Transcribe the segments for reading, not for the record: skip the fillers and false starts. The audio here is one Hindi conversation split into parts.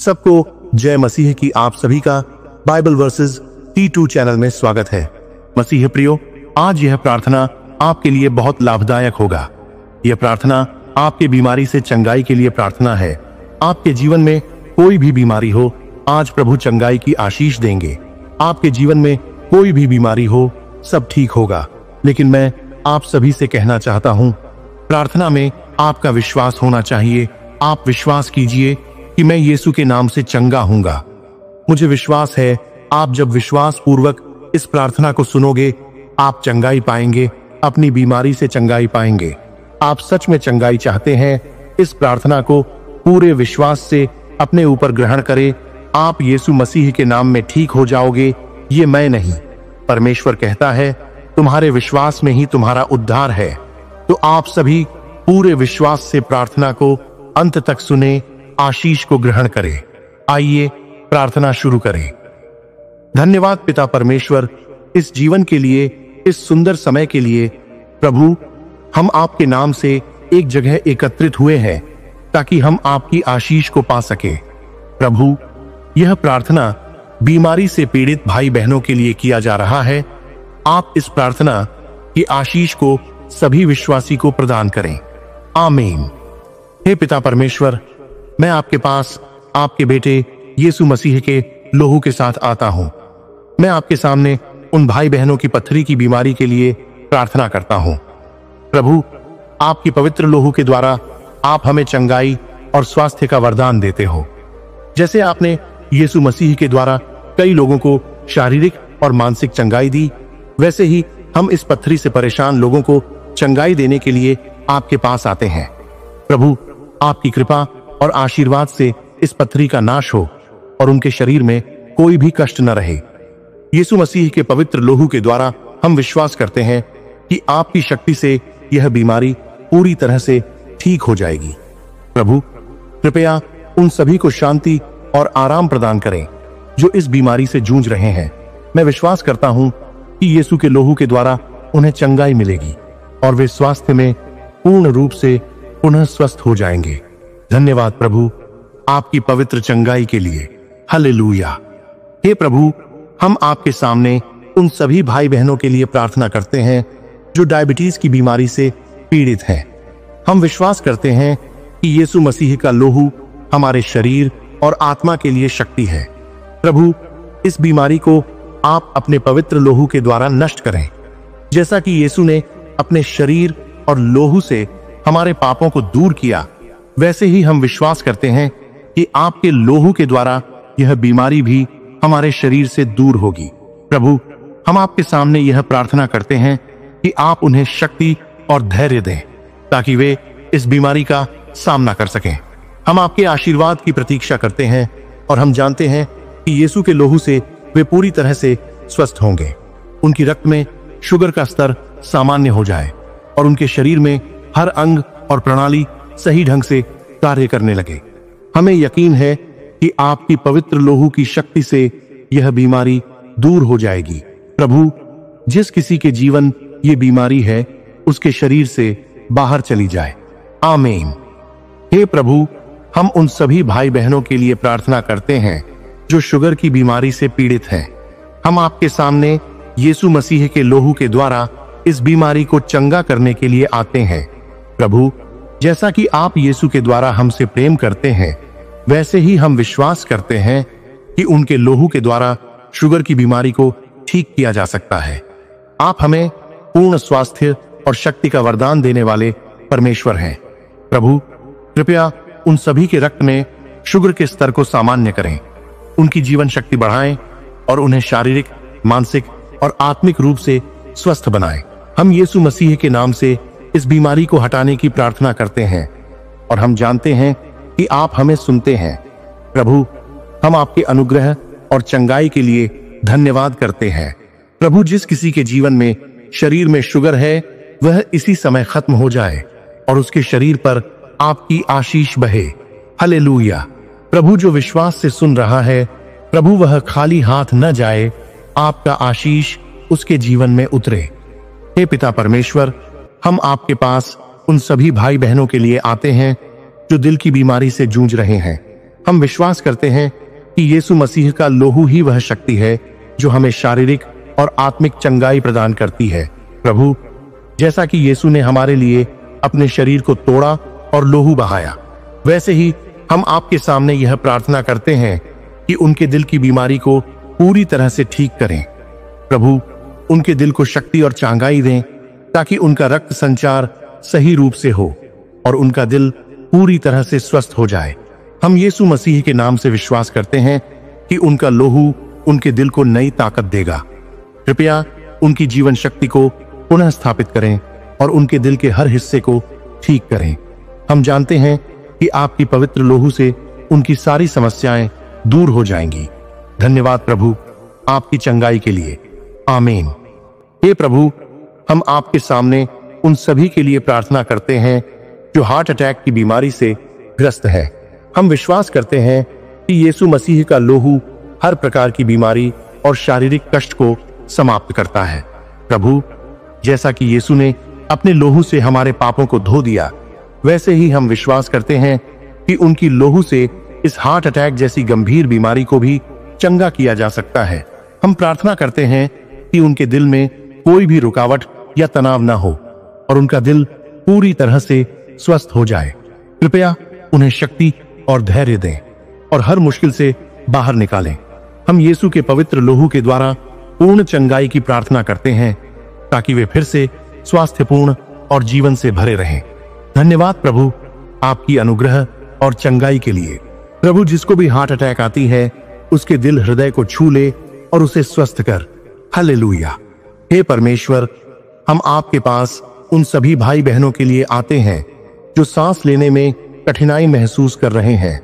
सबको जय मसीह की आप सभी का बाइबल वर्सेस T2 चैनल में स्वागत है। मसीह प्रियो, आज यह प्रार्थना आपके लिए बहुत लाभदायक होगा। यह प्रार्थना आपके बीमारी से चंगाई के लिए प्रार्थना है। आपके जीवन में कोई भी बीमारी हो, आज प्रभु चंगाई की आशीष देंगे। आपके जीवन में कोई भी बीमारी हो, सब ठीक होगा। लेकिन मैं आप सभी से कहना चाहता हूं, प्रार्थना में आपका विश्वास होना चाहिए। आप विश्वास कीजिए कि मैं यीशु के नाम से चंगा हूंगा। मुझे विश्वास है, आप जब विश्वास पूर्वक इस प्रार्थना को सुनोगे, आप चंगाई पाएंगे, अपनी बीमारी से चंगाई पाएंगे। आप सच में चंगाई चाहते हैं, इस प्रार्थना को पूरे विश्वास से अपने ऊपर ग्रहण करें। आप यीशु मसीह के नाम में ठीक हो जाओगे। ये मैं नहीं, परमेश्वर कहता है, तुम्हारे विश्वास में ही तुम्हारा उद्धार है। तो आप सभी पूरे विश्वास से प्रार्थना को अंत तक सुने, आशीष को ग्रहण करें। आइए प्रार्थना शुरू करें। धन्यवाद पिता परमेश्वर, इस जीवन के लिए, इस सुंदर समय के लिए। प्रभु, हम आपके नाम से एक जगह एकत्रित हुए हैं ताकि हम आपकी आशीष को पा सके। प्रभु, यह प्रार्थना बीमारी से पीड़ित भाई बहनों के लिए किया जा रहा है। आप इस प्रार्थना की आशीष को सभी विश्वासी को प्रदान करें। आमीन। हे पिता परमेश्वर, मैं आपके पास आपके बेटे यीशु मसीह के लोहू के साथ आता हूं। मैं आपके सामने उन भाई बहनों की पत्थरी की बीमारी के लिए प्रार्थना करता हूं। प्रभु, आपकी पवित्र लोहू के द्वारा आप हमें चंगाई और स्वास्थ्य का वरदान देते हो। जैसे आपने यीशु मसीह के द्वारा कई लोगों को शारीरिक और मानसिक चंगाई दी, वैसे ही हम इस पत्थरी से परेशान लोगों को चंगाई देने के लिए आपके पास आते हैं। प्रभु, आपकी कृपा और आशीर्वाद से इस पत्थरी का नाश हो और उनके शरीर में कोई भी कष्ट न रहे। यीशु मसीह के पवित्र लोहू के द्वारा हम विश्वास करते हैं कि आपकी शक्ति से यह बीमारी पूरी तरह से ठीक हो जाएगी। प्रभु, कृपया उन सभी को शांति और आराम प्रदान करें जो इस बीमारी से जूझ रहे हैं। मैं विश्वास करता हूं कि यीशु के लोहू के द्वारा उन्हें चंगाई मिलेगी और वे स्वास्थ्य में पूर्ण रूप से पुनः स्वस्थ हो जाएंगे। धन्यवाद प्रभु, आपकी पवित्र चंगाई के लिए। हालेलुया। हे प्रभु, हम आपके सामने उन सभी भाई बहनों के लिए प्रार्थना करते हैं जो डायबिटीज की बीमारी से पीड़ित हैं। हम विश्वास करते हैं कि यीशु मसीह का लोहू हमारे शरीर और आत्मा के लिए शक्ति है। प्रभु, इस बीमारी को आप अपने पवित्र लोहू के द्वारा नष्ट करें। जैसा कि यीशु ने अपने शरीर और लोहू से हमारे पापों को दूर किया, वैसे ही हम विश्वास करते हैं कि आपके लोहू के द्वारा यह बीमारी भी हमारे शरीर से दूर होगी। प्रभु, हम आपके सामने यह प्रार्थना करते हैं कि आप उन्हें शक्ति और धैर्य दें ताकि वे इस बीमारी का सामना कर सकें। हम आपके आशीर्वाद की प्रतीक्षा करते हैं और हम जानते हैं कि यीशु के लोहू से वे पूरी तरह से स्वस्थ होंगे। उनकी रक्त में शुगर का स्तर सामान्य हो जाए और उनके शरीर में हर अंग और प्रणाली सही ढंग से कार्य करने लगे। हमें यकीन है कि आपकी पवित्र लोहू की शक्ति से यह बीमारी दूर हो जाएगी। प्रभु, जिस किसी के जीवन ये बीमारी है, उसके शरीर से बाहर चली जाए। आमीन। हे प्रभु, हम उन सभी भाई बहनों के लिए प्रार्थना करते हैं जो शुगर की बीमारी से पीड़ित हैं। हम आपके सामने यीशु मसीह के लोहू के द्वारा इस बीमारी को चंगा करने के लिए आते हैं। प्रभु, जैसा कि आप यीशु के द्वारा हमसे प्रेम करते हैं, वैसे ही हम विश्वास करते हैं कि उनके लोहू के द्वारा शुगर की बीमारी को ठीक किया जा सकता है। आप हमें पूर्ण स्वास्थ्य और शक्ति का वरदान देने वाले परमेश्वर हैं। प्रभु, कृपया उन सभी के रक्त में शुगर के स्तर को सामान्य करें, उनकी जीवन शक्ति बढ़ाएं और उन्हें शारीरिक, मानसिक और आत्मिक रूप से स्वस्थ बनाएं। हम यीशु मसीह के नाम से इस बीमारी को हटाने की प्रार्थना करते हैं और हम जानते हैं कि आप हमें सुनते हैं। प्रभु, हम आपके अनुग्रह और चंगाई के लिए धन्यवाद करते हैं। प्रभु, जिस किसी के जीवन में शरीर में शुगर है, वह इसी समय खत्म हो जाए और उसके शरीर पर आपकी आशीष बहे। हालेलुया। प्रभु, जो विश्वास से सुन रहा है, प्रभु वह खाली हाथ न जाए, आपका आशीष उसके जीवन में उतरे। हे पिता परमेश्वर, हम आपके पास उन सभी भाई बहनों के लिए आते हैं जो दिल की बीमारी से जूझ रहे हैं। हम विश्वास करते हैं कि यीशु मसीह का लोहू ही वह शक्ति है जो हमें शारीरिक और आत्मिक चंगाई प्रदान करती है। प्रभु, जैसा कि यीशु ने हमारे लिए अपने शरीर को तोड़ा और लोहू बहाया, वैसे ही हम आपके सामने यह प्रार्थना करते हैं कि उनके दिल की बीमारी को पूरी तरह से ठीक करें। प्रभु, उनके दिल को शक्ति और चांगाई दें ताकि उनका रक्त संचार सही रूप से हो और उनका दिल पूरी तरह से स्वस्थ हो जाए। हम यीशु मसीह के नाम से विश्वास करते हैं कि उनका लोहू उनके दिल को नई ताकत देगा। कृपया उनकी जीवन शक्ति को पुनः स्थापित करें और उनके दिल के हर हिस्से को ठीक करें। हम जानते हैं कि आपकी पवित्र लोहू से उनकी सारी समस्याएं दूर हो जाएंगी। धन्यवाद प्रभु, आपकी चंगाई के लिए। आमीन। हे प्रभु, हम आपके सामने उन सभी के लिए प्रार्थना करते हैं जो हार्ट अटैक की बीमारी से ग्रस्त है। हम विश्वास करते हैं कि यीशु मसीह का लोहू हर प्रकार की बीमारी और शारीरिक कष्ट को समाप्त करता है। प्रभु, जैसा कि यीशु ने अपने लोहू से हमारे पापों को धो दिया, वैसे ही हम विश्वास करते हैं कि उनकी लोहू से इस हार्ट अटैक जैसी गंभीर बीमारी को भी चंगा किया जा सकता है। हम प्रार्थना करते हैं कि उनके दिल में कोई भी रुकावट या तनाव ना हो और उनका दिल पूरी तरह से स्वस्थ हो जाए। कृपया उन्हें शक्ति और धैर्य दें और हर मुश्किल से बाहर निकालें। हम यीशु के पवित्र लोहू के द्वारा पूर्ण चंगाई की प्रार्थना करते हैं ताकि वे फिर से स्वास्थ्यपूर्ण और जीवन से भरे रहें। धन्यवाद प्रभु, आपकी अनुग्रह और चंगाई के लिए। प्रभु, जिसको भी हार्ट अटैक आती है उसके दिल हृदय को छू ले और उसे स्वस्थ कर। हालेलुया। हे परमेश्वर, हम आपके पास उन सभी भाई बहनों के लिए आते हैं जो सांस लेने में कठिनाई महसूस कर रहे हैं।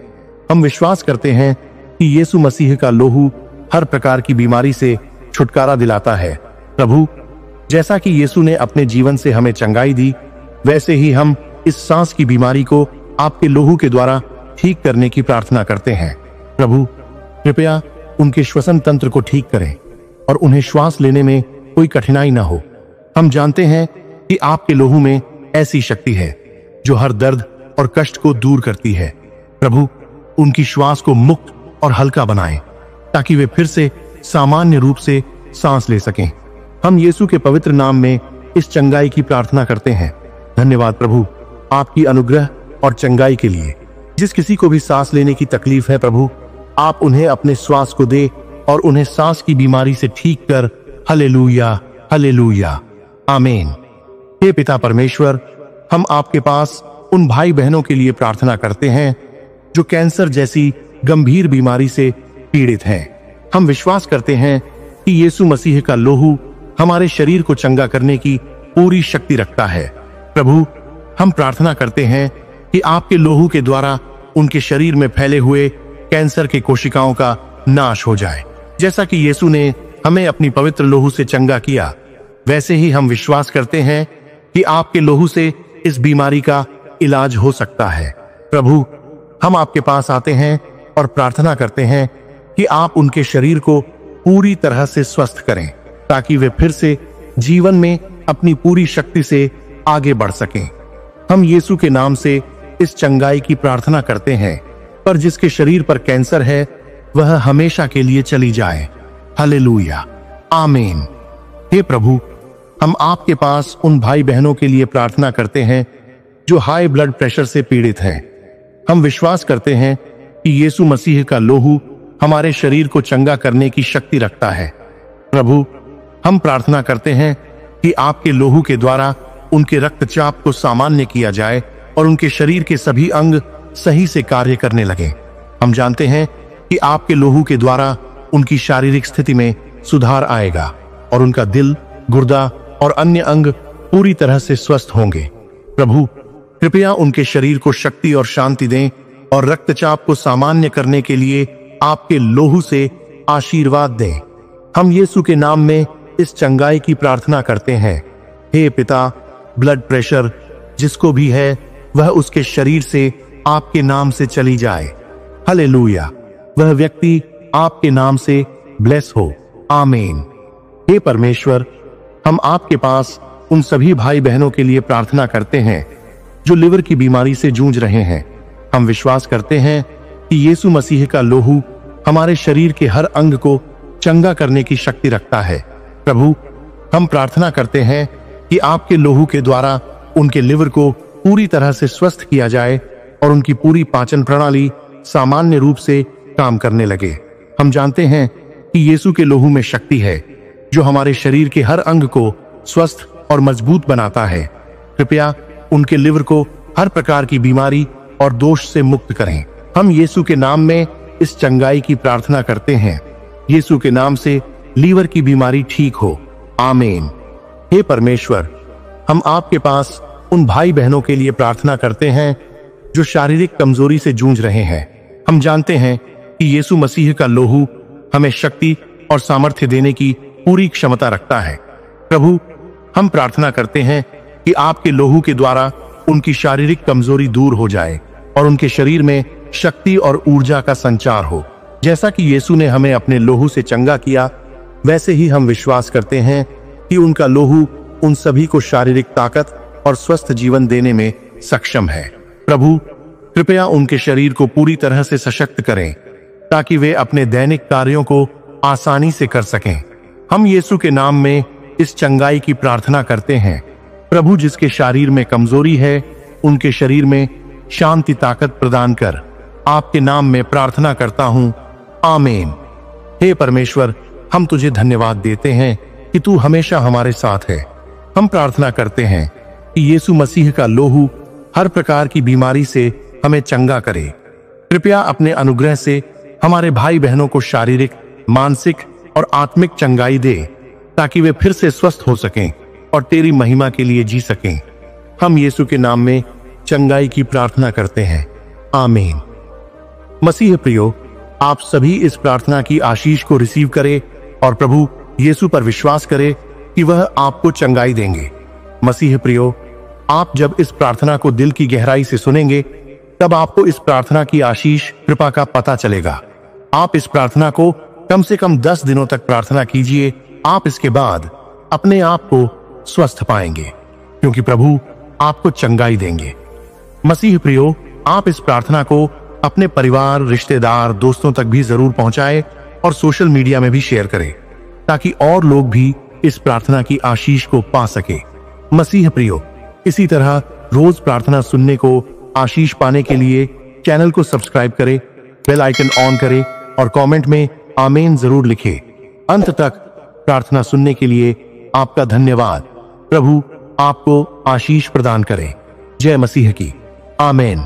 हम विश्वास करते हैं कि यीशु मसीह का लोहू हर प्रकार की बीमारी से छुटकारा दिलाता है। प्रभु, जैसा कि यीशु ने अपने जीवन से हमें चंगाई दी, वैसे ही हम इस सांस की बीमारी को आपके लोहू के द्वारा ठीक करने की प्रार्थना करते हैं। प्रभु, कृपया उनके श्वसन तंत्र को ठीक करें और उन्हें श्वास लेने में कोई कठिनाई ना हो। हम जानते हैं कि आपके लोहू में ऐसी शक्ति है जो हर दर्द और कष्ट को दूर करती है। प्रभु, उनकी श्वास को मुक्त और हल्का बनाएं ताकि वे फिर से सामान्य रूप से सांस ले सकें। हम यीशु के पवित्र नाम में इस चंगाई की प्रार्थना करते हैं। धन्यवाद प्रभु, आपकी अनुग्रह और चंगाई के लिए। जिस किसी को भी सांस लेने की तकलीफ है प्रभु, आप उन्हें अपने श्वास को दे और उन्हें सांस की बीमारी से ठीक कर। हालेलुया, हालेलुया, आमीन। हे पिता परमेश्वर, हम आपके पास उन भाई बहनों के लिए प्रार्थना करते हैं जो कैंसर जैसी गंभीर बीमारी से पीड़ित हैं। हम विश्वास करते हैं कि यीशु मसीह का लोहू हमारे शरीर को चंगा करने की पूरी शक्ति रखता है। प्रभु, हम प्रार्थना करते हैं कि आपके लोहू के द्वारा उनके शरीर में फैले हुए कैंसर के कोशिकाओं का नाश हो जाए। जैसा कि यीशु ने हमें अपनी पवित्र लोहू से चंगा किया, वैसे ही हम विश्वास करते हैं कि आपके लोहू से इस बीमारी का इलाज हो सकता है। प्रभु, हम आपके पास आते हैं और प्रार्थना करते हैं कि आप उनके शरीर को पूरी तरह से स्वस्थ करें ताकि वे फिर से जीवन में अपनी पूरी शक्ति से आगे बढ़ सकें। हम यीशु के नाम से इस चंगाई की प्रार्थना करते हैं, पर जिसके शरीर पर कैंसर है वह हमेशा के लिए चली जाए। हालेलुया, आमीन। हे प्रभु, हम आपके पास उन भाई बहनों के लिए प्रार्थना करते हैं जो हाई ब्लड प्रेशर से पीड़ित हैं। हम विश्वास करते हैं कि यीशु मसीह का लोहू हमारे शरीर को चंगा करने की शक्ति रखता है। प्रभु, हम प्रार्थना करते हैं कि आपके लोहू के द्वारा उनके रक्तचाप को सामान्य किया जाए और उनके शरीर के सभी अंग सही से कार्य करने लगे। हम जानते हैं कि आपके लोहू के द्वारा उनकी शारीरिक स्थिति में सुधार आएगा और उनका दिल, गुर्दा और अन्य अंग पूरी तरह से स्वस्थ होंगे। प्रभु, कृपया उनके शरीर को शक्ति और शांति दें और रक्तचाप को सामान्य करने के लिए आपके लोहू से आशीर्वाद दें। हम यीशु के नाम में इस चंगाई की प्रार्थना करते हैं। हे पिता, ब्लड प्रेशर जिसको भी है वह उसके शरीर से आपके नाम से चली जाए। हालेलुया, वह व्यक्ति आपके नाम से ब्लेस हो। आमीन। हे परमेश्वर, हम आपके पास उन सभी भाई बहनों के लिए प्रार्थना करते हैं जो लिवर की बीमारी से जूझ रहे हैं। हम विश्वास करते हैं कि यीशु मसीह का लोहू हमारे शरीर के हर अंग को चंगा करने की शक्ति रखता है। प्रभु, हम प्रार्थना करते हैं कि आपके लोहू के द्वारा उनके लिवर को पूरी तरह से स्वस्थ किया जाए और उनकी पूरी पाचन प्रणाली सामान्य रूप से काम करने लगे। हम जानते हैं कि यीशु के लोहू में शक्ति है जो हमारे शरीर के हर अंग को स्वस्थ और मजबूत बनाता है। कृपया उनके लिवर को हर प्रकार की बीमारी और दोष से मुक्त करें। हम यीशु के नाम में इस चंगाई की प्रार्थना करते हैं। यीशु के नाम से लीवर की बीमारी ठीक हो, आमीन। हे परमेश्वर, हम आपके पास उन भाई बहनों के लिए प्रार्थना करते हैं जो शारीरिक कमजोरी से जूझ रहे हैं। हम जानते हैं कि यीशु मसीह का लोहू हमें शक्ति और सामर्थ्य देने की पूरी क्षमता रखता है। प्रभु, हम प्रार्थना करते हैं कि आपके लोहू के द्वारा उनकी शारीरिक कमजोरी दूर हो जाए और उनके शरीर में शक्ति और ऊर्जा का संचार हो। जैसा कि यीशु ने हमें अपने लोहू से चंगा किया, वैसे ही हम विश्वास करते हैं कि उनका लोहू उन सभी को शारीरिक ताकत और स्वस्थ जीवन देने में सक्षम है। प्रभु, कृपया उनके शरीर को पूरी तरह से सशक्त करें ताकि वे अपने दैनिक कार्यों को आसानी से कर सकें। हम यीशु के नाम में इस चंगाई की प्रार्थना करते हैं। प्रभु, जिसके शरीर में कमजोरी है, उनके शरीर में शांति ताकत प्रदान कर। आपके नाम में प्रार्थना करता हूं, आमीन। हे परमेश्वर, हम तुझे धन्यवाद देते हैं कि तू हमेशा हमारे साथ है। हम प्रार्थना करते हैं कि यीशु मसीह का लोहू हर प्रकार की बीमारी से हमें चंगा करे। कृपया अपने अनुग्रह से हमारे भाई बहनों को शारीरिक, मानसिक और आत्मिक चंगाई दे ताकि वे फिर से स्वस्थ हो सकें और तेरी महिमा के लिए जी सकें। हम यीशु के नाम में चंगाई की प्रार्थना करते हैं, आमीन। मसीह प्रियो, आप सभी इस प्रार्थना की आशीष को रिसीव करें और प्रभु यीशु पर विश्वास करें कि वह आपको चंगाई देंगे। मसीह प्रियो, आप जब इस प्रार्थना को दिल की गहराई से सुनेंगे, तब आपको इस प्रार्थना की आशीष कृपा का पता चलेगा। आप इस प्रार्थना को कम से कम 10 दिनों तक प्रार्थना कीजिए। आप इसके बाद अपने आप को स्वस्थ पाएंगे क्योंकि प्रभु आपको चंगाई देंगे। मसीह प्रियो, आप इस प्रार्थना को अपने परिवार, रिश्तेदार, दोस्तों तक भी जरूर पहुंचाएं और सोशल मीडिया में भी शेयर करें ताकि और लोग भी इस प्रार्थना की आशीष को पा सके। मसीह प्रियो, इसी तरह रोज प्रार्थना सुनने को आशीष पाने के लिए चैनल को सब्सक्राइब करें, बेल आइकन ऑन करें और कमेंट में आमीन जरूर लिखें। अंत तक प्रार्थना सुनने के लिए आपका धन्यवाद। प्रभु आपको आशीष प्रदान करें। जय मसीह की, आमीन।